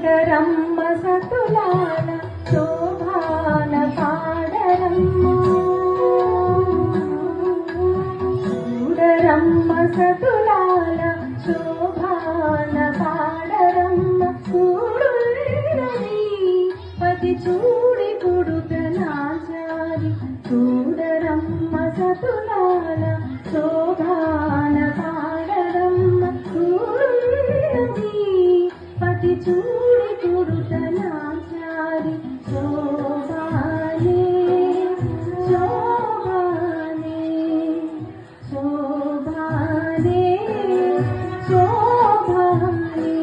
చూడరమ్మ సతులాల శోభాన పాడరమ్మ చూడరమ్మ సతులాల శోభాన పాడరమ్మ చూడున్నది పతి చూడి పుడుతనాచారి చూడరమ్మ సతులాల శోభాన పాడరమ్మ చూడున్నది పతి చూడి పుడుతనాచారి శోభానే శోభానే శోభానే శోభానే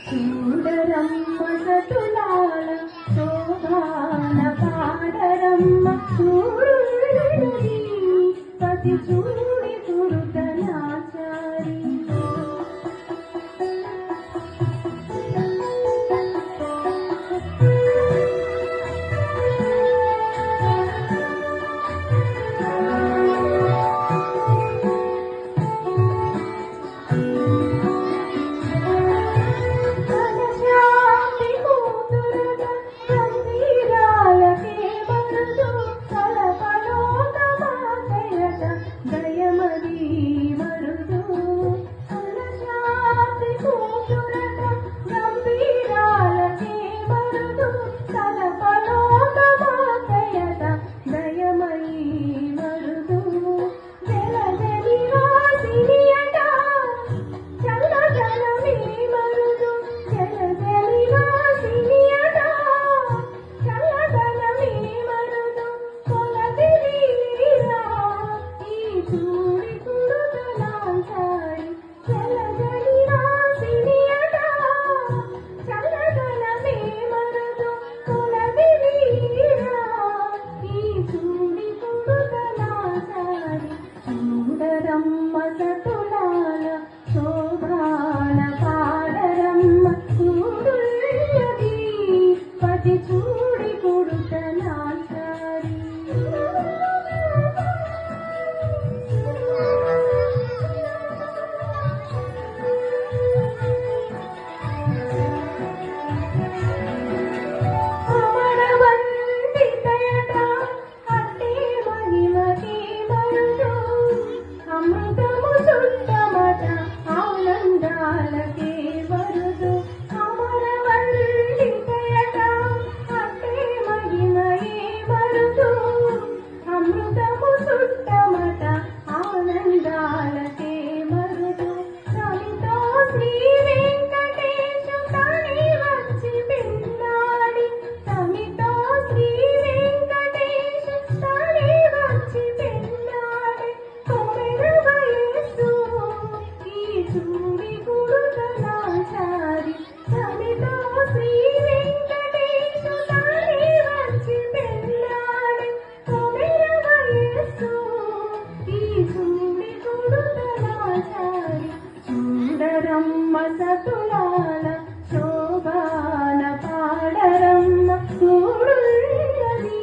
చూడరమ్మ సతులాల శోభాన పాడరమ్మ చూడున్నది పతి చూడి పుడుతనాచారి చూడరమ్మ సతులాల శోభాన పాడరమ్మ చూడున్నది పతి చూడి పుడుతనాచారి చూడరమ్మ సతులాల శోభాన పాడరమ్మ చూడున్నది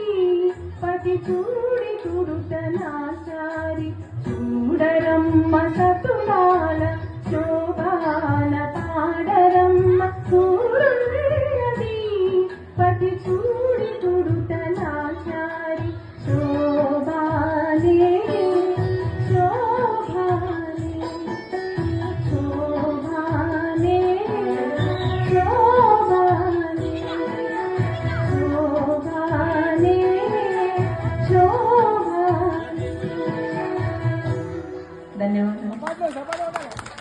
పతి చూడి పుడుతనాచారి చూడరమ్మ సతులాల శోభాన పాడరమ్మ చూడున్నది పతి చూడి పుడుతనాచారి శోభానే శోభ ధన్యవాదాలు.